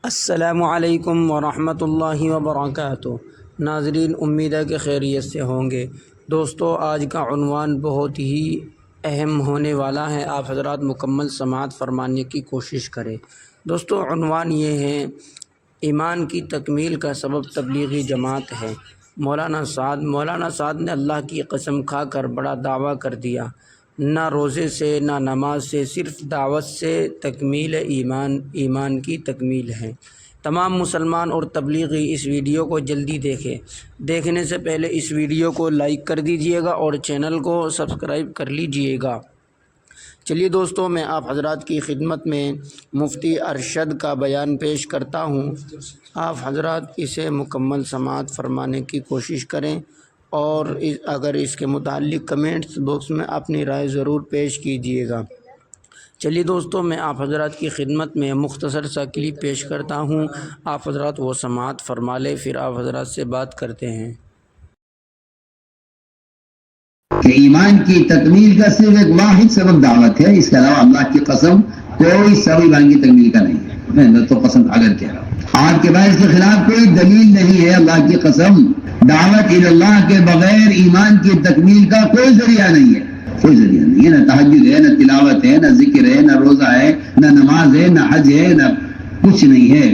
السلام علیکم ورحمۃ اللہ وبرکاتہ۔ ناظرین، امید ہے کہ خیریت سے ہوں گے۔ دوستو، آج کا عنوان بہت ہی اہم ہونے والا ہے، آپ حضرات مکمل سماعت فرمانے کی کوشش کریں۔ دوستو، عنوان یہ ہے، ایمان کی تکمیل کا سبب تبلیغی جماعت ہے۔ مولانا سعد نے اللہ کی قسم کھا کر بڑا دعویٰ کر دیا، نہ روزے سے نہ نماز سے، صرف دعوت سے تکمیل ایمان کی تکمیل ہے۔ تمام مسلمان اور تبلیغی اس ویڈیو کو جلدی دیکھنے سے پہلے اس ویڈیو کو لائک کر دیجئے گا اور چینل کو سبسکرائب کر لیجئے گا۔ چلیے دوستو، میں آپ حضرات کی خدمت میں مفتی ارشد کا بیان پیش کرتا ہوں، آپ حضرات اسے مکمل سماعت فرمانے کی کوشش کریں اور اگر اس کے متعلق کمنٹس باکس میں اپنی رائے ضرور پیش کیجئے گا۔ چلیے دوستو، میں آپ حضرات کی خدمت میں مختصر سا کلپ پیش کرتا ہوں، آپ حضرات وہ سماعت فرما لیں، پھر آپ حضرات سے بات کرتے ہیں۔ کہ ایمان کی تکمیل کا صرف ایک واحد سبب دعوت ہے، اس کے علاوہ اللہ کی قسم کوئی سبب ایمان کی تکمیل کا نہیں ہے۔ میں تو قسم اگر کہہ رہا ہوں، آپ کے پاس اس کے خلاف کوئی دلیل نہیں ہے، اللہ کی قسم دعوت اللہ کے بغیر ایمان کی تکمیل کا کوئی ذریعہ نہیں ہے، کوئی ذریعہ نہیں ہے۔ نہ تہجد ہے، نہ تلاوت ہے، نہ ذکر ہے، نہ روزہ ہے، نہ نماز ہے، نہ حج ہے، نہ کچھ نہیں ہے۔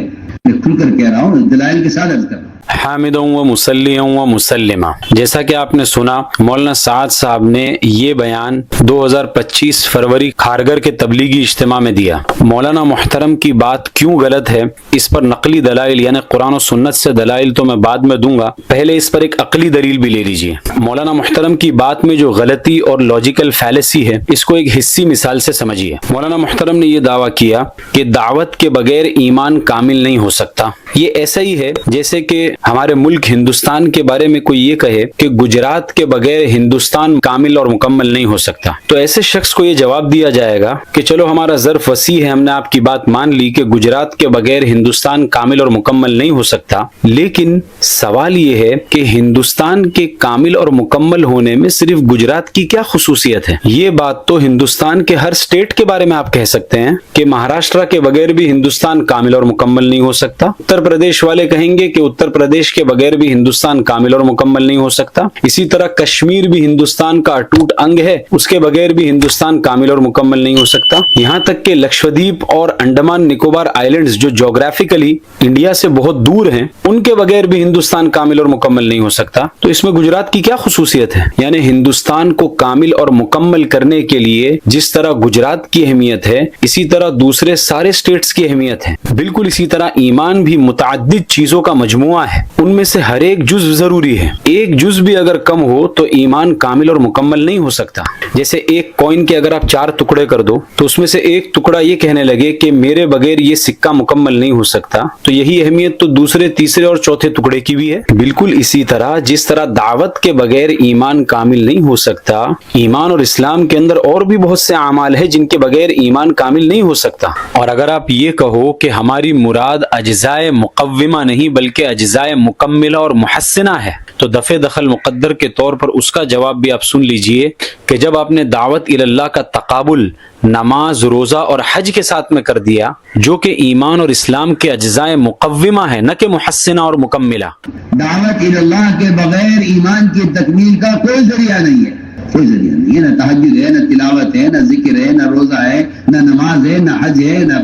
میں کھل کر کہہ رہا ہوں، دلائل کے ساتھ عرض کر رہا ہوں۔ حامدوں و مسلیوں و مسلمہ، جیسا کہ آپ نے سنا، مولانا سعد صاحب نے یہ بیان 2025 فروری کھارگھر کے تبلیغی اجتماع میں دیا۔ مولانا محترم کی بات کیوں غلط ہے، اس پر نقلی دلائل یعنی قرآن و سنت سے دلائل تو میں بعد میں دوں گا، پہلے اس پر ایک عقلی دلیل بھی لے لیجئے۔ مولانا محترم کی بات میں جو غلطی اور لاجیکل فیلیسی ہے، اس کو ایک حصی مثال سے سمجھیے۔ مولانا محترم نے یہ دعویٰ کیا کہ دعوت کے بغیر ایمان کامل نہیں ہو سکتا۔ یہ ایسا ہی ہے جیسے کہ ہمارے ملک ہندوستان کے بارے میں کوئی یہ کہے کہ گجرات کے بغیر ہندوستان کامل اور مکمل نہیں ہو سکتا، تو ایسے شخص کو یہ جواب دیا جائے گا کہ چلو ہمارا ظرف وسیع ہے، ہم نے آپ کی بات مان لی کہ گجرات کے بغیر ہندوستان کامل اور مکمل نہیں ہو سکتا، لیکن سوال یہ ہے کہ ہندوستان کے کامل اور مکمل ہونے میں صرف گجرات کی کیا خصوصیت ہے؟ یہ بات تو ہندوستان کے ہر سٹیٹ کے بارے میں آپ کہہ سکتے ہیں کہ مہاراشٹر کے بغیر بھی ہندوستان کامل اور مکمل نہیں ہو سکتا، اتر پردیش والے کہیں گے کہ اتر پردیش کے بغیر بھی ہندوستان کامل اور مکمل نہیں ہو سکتا، اسی طرح کشمیر بھی ہندوستان کا اٹوٹ انگ ہے، اس کے بغیر بھی ہندوستان کامل اور مکمل نہیں ہو سکتا، یہاں تک کہ لکشدیپ اور انڈمان نکوبار آئلینڈز جو جغرافیکلی انڈیا سے بہت دور ہیں، ان کے بغیر بھی ہندوستان کامل اور مکمل نہیں ہو سکتا، تو اس میں گجرات کی کیا خصوصیت ہے؟ یعنی ہندوستان کو کامل اور مکمل کرنے کے لیے جس طرح گجرات کی اہمیت ہے، اسی طرح دوسرے سارے سٹیٹس کی اہمیت ہے۔ بالکل اسی طرح ایمان بھی متعدد چیزوں کا مجموعہ ہے، ان میں سے ہر ایک جز ضروری ہے، ایک جز بھی اگر کم ہو تو ایمان کامل اور مکمل نہیں ہو سکتا۔ جیسے ایک کوئن کے اگر آپ 4 ٹکڑے کر دو تو اس میں سے ایک ٹکڑا یہ کہنے لگے کہ میرے بغیر یہ سکہ مکمل نہیں ہو سکتا، تو یہی اہمیت تو دوسرے، تیسرے اور چوتھے ٹکڑے کی بھی ہے۔ بالکل اسی طرح جس طرح دعوت کے بغیر ایمان کامل نہیں ہو سکتا، ایمان اور اسلام کے اندر اور بھی بہت سے اعمال ہیں جن کے بغیر ایمان کامل نہیں ہو سکتا۔ اور اگر آپ یہ کہو کہ ہماری مراد اجزائے مقومہ نہیں بلکہ اجزائے مکملہ اور محسنہ ہے، تو دفع دخل مقدر کے طور پر اس کا جواب بھی آپ سن لیجئے کہ جب آپ نے دعوت اللہ کا تقابل نماز، روزہ اور حج کے ساتھ میں کر دیا جو کہ ایمان اور اسلام کے اجزائے مقومہ ہے نہ کہ محسنہ اور مکملہ، دعوت اللہ کے بغیر ایمان کی تکمیل کا کوئی ذریعہ نہیں ہے، کوئی ذریعہ نہیں ہے۔ نہ تہجد ہے، نہ تلاوت ہے، نہ ذکر ہے، نہ روزہ ہے، نہ نماز ہے، نہ حج ہے، نہ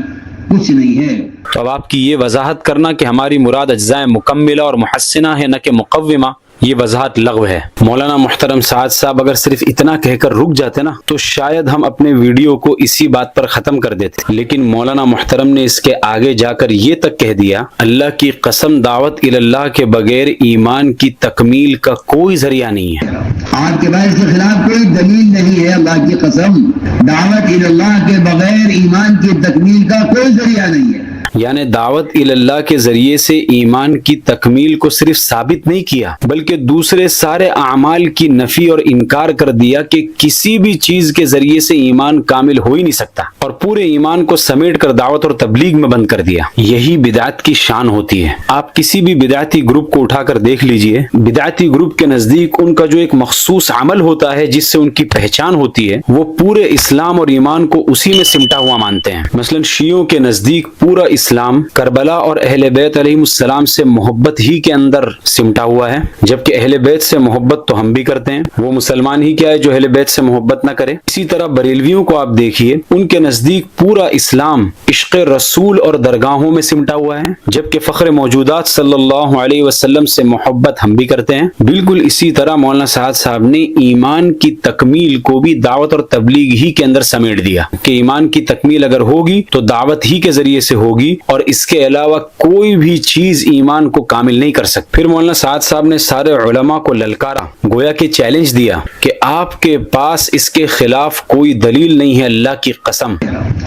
کچھ نہیں ہے۔ تو اب آپ کی یہ وضاحت کرنا کہ ہماری مراد اجزائے مکملہ اور محسنہ ہے نہ کہ مقومہ، یہ وضاحت لغو ہے۔ مولانا محترم سعد صاحب اگر صرف اتنا کہہ کر رک جاتے نا تو شاید ہم اپنے ویڈیو کو اسی بات پر ختم کر دیتے، لیکن مولانا محترم نے اس کے آگے جا کر یہ تک کہہ دیا، اللہ کی قسم دعوت اللہ کے بغیر ایمان کی تکمیل کا کوئی ذریعہ نہیں ہے۔ آپ کے پاس اس کے خلاف کوئی دلیل نہیں ہے، اللہ کی قسم دعوت اللہ کے بغیر ایمان کی تکمیل کا کوئی ذریعہ نہیں ہے۔ یعنی دعوت اللہ کے ذریعے سے ایمان کی تکمیل کو صرف ثابت نہیں کیا بلکہ دوسرے سارے اعمال کی نفی اور انکار کر دیا کہ کسی بھی چیز کے ذریعے سے ایمان کامل ہو ہی نہیں سکتا، اور پورے ایمان کو سمیٹ کر دعوت اور تبلیغ میں بند کر دیا۔ یہی بدعت کی شان ہوتی ہے۔ آپ کسی بھی بدعتی گروپ کو اٹھا کر دیکھ لیجئے، بدعتی گروپ کے نزدیک ان کا جو ایک مخصوص عمل ہوتا ہے جس سے ان کی پہچان ہوتی ہے، وہ پورے اسلام اور ایمان کو اسی میں سمٹا ہوا مانتے ہیں۔ مثلا شیعوں کے نزدیک پورا اسلام کربلا اور اہل بیت علیہ السلام سے محبت ہی کے اندر سمٹا ہوا ہے، جبکہ اہل بیت سے محبت تو ہم بھی کرتے ہیں، وہ مسلمان ہی کیا ہے جو اہل بیت سے محبت نہ کرے۔ اسی طرح بریلویوں کو آپ دیکھیے، ان کے نزدیک پورا اسلام عشق رسول اور درگاہوں میں سمٹا ہوا ہے، جبکہ فخر موجودات صلی اللہ علیہ وسلم سے محبت ہم بھی کرتے ہیں۔ بالکل اسی طرح مولانا سعد صاحب نے ایمان کی تکمیل کو بھی دعوت اور تبلیغ ہی کے اندر سمیٹ دیا کہ ایمان کی تکمیل اگر ہوگی تو دعوت ہی کے ذریعے سے ہوگی، اور اس کے علاوہ کوئی بھی چیز ایمان کو کامل نہیں کر سکتی۔ پھر مولانا سعد صاحب نے سارے علماء کو للکارا، گویا کہ چیلنج دیا کہ آپ کے پاس اس کے خلاف کوئی دلیل نہیں ہے، اللہ کی قسم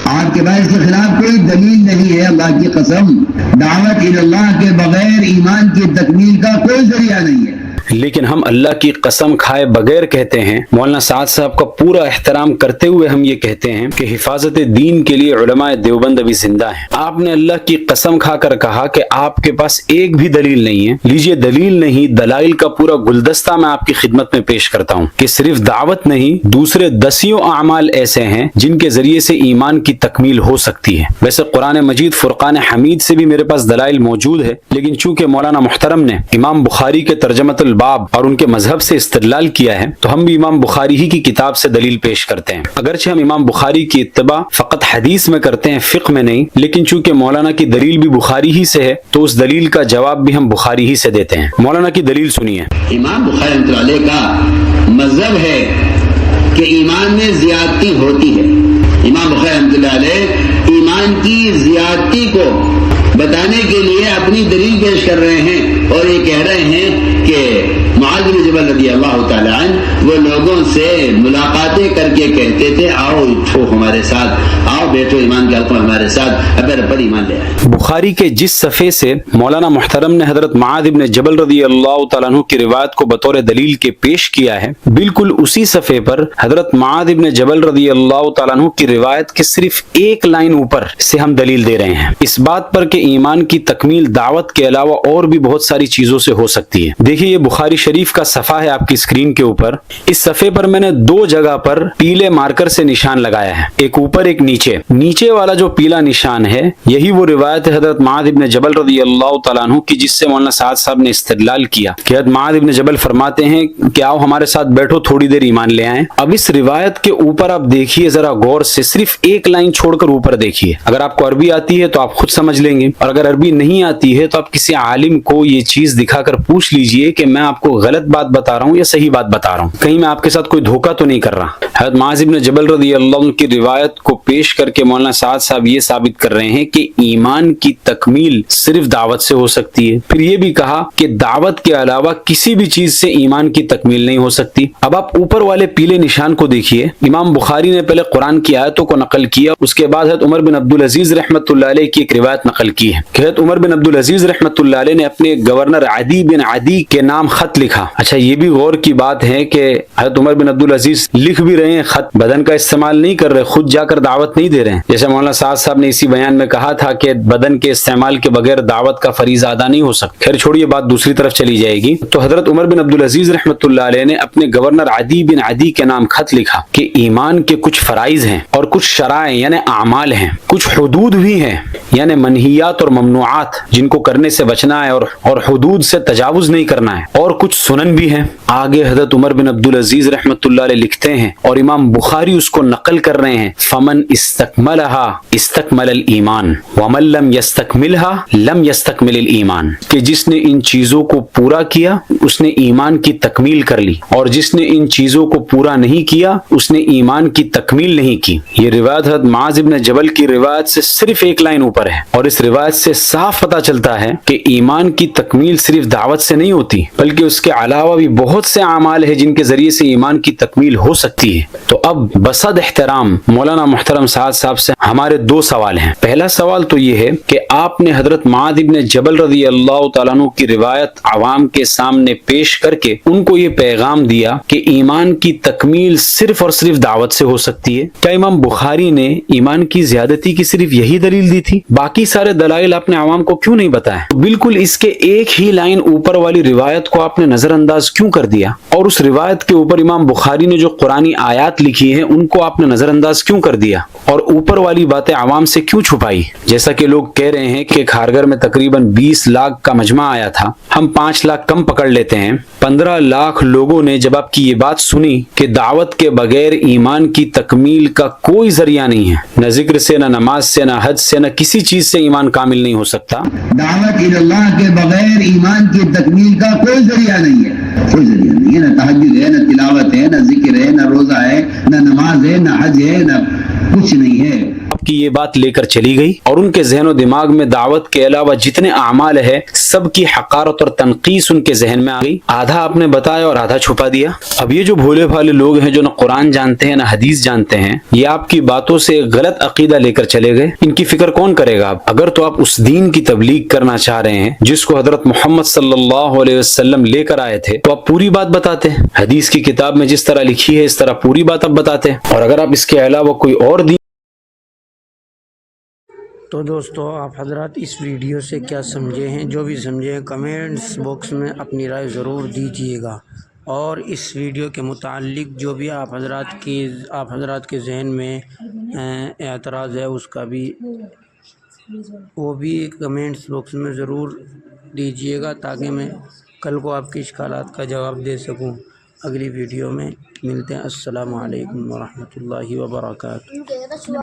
آپ کے پاس اس کے خلاف کوئی دلیل نہیں ہے، اللہ کی قسم دعوت اللہ کے بغیر ایمان کی تکمیل کا کوئی ذریعہ نہیں ہے۔ لیکن ہم اللہ کی قسم کھائے بغیر کہتے ہیں۔ مولانا سعد صاحب کا پورا احترام کرتے ہوئے ہم یہ کہتے ہیں کہ حفاظت دین کے لیے علماء دیوبند ابھی زندہ ہیں۔ آپ نے اللہ کی قسم کھا کر کہا کہ آپ کے پاس ایک بھی دلیل نہیں ہے۔ لیجئے دلیل نہیں، دلائل کا پورا گلدستہ میں آپ کی خدمت میں پیش کرتا ہوں کہ صرف دعوت نہیں، دوسرے دسیوں اعمال ایسے ہیں جن کے ذریعے سے ایمان کی تکمیل ہو سکتی ہے۔ ویسے قرآن مجید فرقان حمید سے بھی میرے پاس دلائل موجود ہے، لیکن چونکہ مولانا محترم نے امام بخاری کے ترجمۃ الباب اور ان کے مذہب سے استدلال کیا ہے تو ہم بھی امام بخاری ہی کی کتاب سے دلیل پیش کرتے ہیں۔ اگرچہ ہم امام بخاری کی اتباع فقط حدیث میں کرتے ہیں، فقہ میں نہیں، لیکن چونکہ مولانا کی دلیل بھی بخاری ہی سے ہے تو اس دلیل کا جواب بھی ہم بخاری ہی سے دیتے ہیں۔ مولانا کی دلیل سنیے۔ امام بخاری رحمۃ اللہ علیہ کا مذہب ہے کہ ایمان میں زیادتی ہوتی ہے۔ امام بخاری رحمۃ اللہ علیہ ایمان کی زیادتی کو بتانے کے لیے اپنی دلیل پیش کر رہے ہیں اور یہ کہہ رہے ہیں کہ معاذ بن جبل رضی اللہ تعالی عنہ وہ لوگوں سے ملاقاتیں کر کے کہتے تھے آؤ اٹھو ہمارے ساتھ، آؤ بیٹھو ایمان کے حلقوں ہمارے ساتھ، ابر پر ایمان لے آئے۔ بخاری کے جس صفحے سے مولانا محترم نے حضرت معاذ بن جبل رضی اللہ تعالیٰ عنہ کی روایت کو بطور دلیل کے پیش کیا ہے، بالکل اسی صفحے پر حضرت معاذ بن جبل رضی اللہ تعالیٰ عنہ کی روایت کے صرف ایک لائن اوپر سے ہم دلیل دے رہے ہیں اس بات پر کہ ایمان کی تکمیل دعوت کے علاوہ اور بھی بہت ساری چیزوں سے ہو سکتی ہے۔ دیکھیے یہ بخاری شریف کا صفحہ ہے آپ کی اسکرین کے اوپر، اس صفحے پر میں نے دو جگہ پر پیلے مارکر سے نشان لگایا ہے، ایک اوپر ایک نیچے۔ نیچے والا جو پیلا نشان ہے یہی وہ روایت ہے حضرت معاذ بن جبل رضی اللہ تعالیٰ عنہ کی جس سے مولانا سعد صاحب نے استدلال کیا کہ حضرت معاذ بن جبل فرماتے ہیں کہ آؤ ہمارے ساتھ بیٹھو تھوڑی دیر ایمان لے آئیں۔ اب اس روایت کے اوپر آپ دیکھیے ذرا غور سے، صرف ایک لائن چھوڑ کر اوپر دیکھیے۔ اگر آپ کو عربی آتی ہے تو آپ خود سمجھ لیں گے، اور اگر عربی نہیں آتی ہے تو آپ کسی عالم کو یہ چیز دکھا کر پوچھ لیجئے کہ میں آپ کو غلط بات بتا رہا ہوں یا صحیح بات بتا رہا ہوں، کہیں میں آپ کے ساتھ کوئی دھوکہ تو نہیں کر رہا۔ حضرت معاذ بن جبل رضی اللہ عنہ کی روایت کو پیش کر کے مولانا سعد صاحب یہ ثابت کر رہے ہیں کہ ایمان کی تکمیل صرف دعوت سے ہو سکتی ہے۔ پھر یہ بھی کہا کہ دعوت کے علاوہ کسی بھی چیز سے ایمان کی تکمیل نہیں ہو سکتی۔ اب آپ اوپر والے پیلے نشان کو دیکھیے، امام بخاری نے پہلے قرآن کی آیتوں کو نقل کیا، اس کے بعد حضرت عمر بن عبدالعزیز رحمۃ اللہ علیہ کی ایک روایت نقل کی ہے کہ حضرت عمر بن عبدالعزیز رحمۃ اللہ علیہ نے اپنے گورنر عدی بن عدی کے نام خط لکھا۔ اچھا یہ بھی غور کی بات ہے کہ حضرت عمر بن عبدالعزیز لکھ بھی رہے ہیں خط، بدن کا استعمال نہیں کر رہے، خود جا کر دعوت نہیں دے رہے ہیں، جیسے مولانا سعد صاحب نے اسی بیان میں کہا تھا کہ بدن کے استعمال کے بغیر دعوت کا فریضہ ادا نہیں ہو سکتا۔ خیر چھوڑیے، بات دوسری طرف چلی جائے گی۔ تو حضرت عمر بن عبدالعزیز رحمۃ اللہ علیہ نے اپنے گورنر عدی بن عدی کے نام خط لکھا کہ ایمان کے کچھ فرائض ہیں اور کچھ شرائع یعنی اعمال ہیں، کچھ حدود بھی ہیں یعنی منہیات اور ممنوعات جن کو کرنے سے بچنا ہے اور حدود سے تجاوز نہیں کرنا ہے، اور کچھ سنن بھی ہیں۔ آگے حضرت عمر بن عبدالعزیز رحمۃ اللہ علیہ لکھتے ہیں اور امام بخاری اس کو نقل کر رہے ہیں، فمن استکملها استکمل الایمان ومن لم یستکملها لم یستکمل الایمان، کہ جس نے ان چیزوں کو پورا کیا اس نے ایمان کی تکمیل کر لی، اور جس نے ان چیزوں کو پورا نہیں کیا اس نے ایمان کی تکمیل نہیں کی۔ یہ روایت حضرت معاذ بن جبل کی روایت سے صرف ایک لائن اوپر ہے، اور اس روایت سے صاف پتہ چلتا ہے کہ ایمان کی تکمیل صرف دعوت سے نہیں ہوتی بلکہ اس کے علاوہ بھی بہت سے اعمال ہیں جن کے ذریعے سے ایمان کی تکمیل ہو سکتی ہے۔ تو اب بصد احترام مولانا محترم سعد صاحب سے ہمارے دو سوال ہیں۔ پہلا سوال تو یہ ہے کہ آپ نے حضرت معاذ بن جبل رضی اللہ تعالیٰ عنہ کی روایت عوام کے سامنے پیش کر کے ان کو یہ پیغام دیا کہ ایمان کی تکمیل صرف اور صرف دعوت سے ہو سکتی ہے۔ کیا امام بخاری نے ایمان کی زیادتی کی صرف یہی دلیل دی تھی؟ باقی سارے دلائل آپ نے عوام کو کیوں نہیں بتائے؟ بالکل اس کے ایک ہی لائن اوپر والی روایت کو آپ نے نظر نظر انداز کیوں کر دیا؟ اور اس روایت کے اوپر امام بخاری نے جو قرآنی آیات لکھی ہیں ان کو آپ نے نظر انداز کیوں کر دیا اور اوپر والی باتیں عوام سے کیوں چھپائی؟ جیسا کہ لوگ کہہ رہے ہیں کہ کھارگھر میں تقریباً 20 لاکھ کا مجمع آیا تھا، ہم 5 لاکھ کم پکڑ لیتے ہیں۔ 15 لاکھ لوگوں نے جب آپ کی یہ بات سنی کہ دعوت کے بغیر ایمان کی تکمیل کا کوئی ذریعہ نہیں ہے، نہ ذکر سے، نہ نماز سے، نہ حج سے، نہ کسی چیز سے ایمان کامل نہیں ہو سکتا، دعوت اللہ کے بغیر ایمان کی تکمیل کا کوئی ذریعہ نہیں ہے، کوئی ذریعہ نہیں ہے، نہ تہجد ہے، نہ تلاوت ہے، نہ ذکر ہے، نہ روزہ ہے، نہ نماز ہے، نہ حج ہے، نہ کچھ نہیں ہے۔ آپ کی یہ بات لے کر چلی گئی اور ان کے ذہن و دماغ میں دعوت کے علاوہ جتنے اعمال ہے سب کی حقارت اور تنقیص ان کے ذہن میں آ گئی۔ آدھا آپ نے بتایا اور آدھا چھپا دیا۔ اب یہ جو بھولے بھالے لوگ ہیں جو نہ قرآن جانتے ہیں نہ حدیث جانتے ہیں، یہ آپ کی باتوں سے غلط عقیدہ لے کر چلے گئے، ان کی فکر کون کرے گا؟ اگر تو آپ اس دین کی تبلیغ کرنا چاہ رہے ہیں جس کو حضرت محمد صلی اللہ علیہ وسلم لے کر آئے تھے تو آپ پوری بات بتاتے، حدیث کی کتاب میں جس طرح لکھی ہے اس طرح پوری بات آپ بتاتے، اور اگر آپ اس کے علاوہ کوئی اور دین تو دوستو آپ حضرات اس ویڈیو سے کیا سمجھے ہیں؟ جو بھی سمجھے ہیں کمنٹس باکس میں اپنی رائے ضرور دیجیے گا، اور اس ویڈیو کے متعلق جو بھی آپ حضرات کے ذہن میں اعتراض ہے اس کا بھی وہ بھی کمنٹس باکس میں ضرور دیجیے گا تاکہ میں کل کو آپ کے اشکالات کا جواب دے سکوں۔ اگلی ویڈیو میں ملتے ہیں۔ السلام علیکم ورحمۃ اللہ وبرکاتہ۔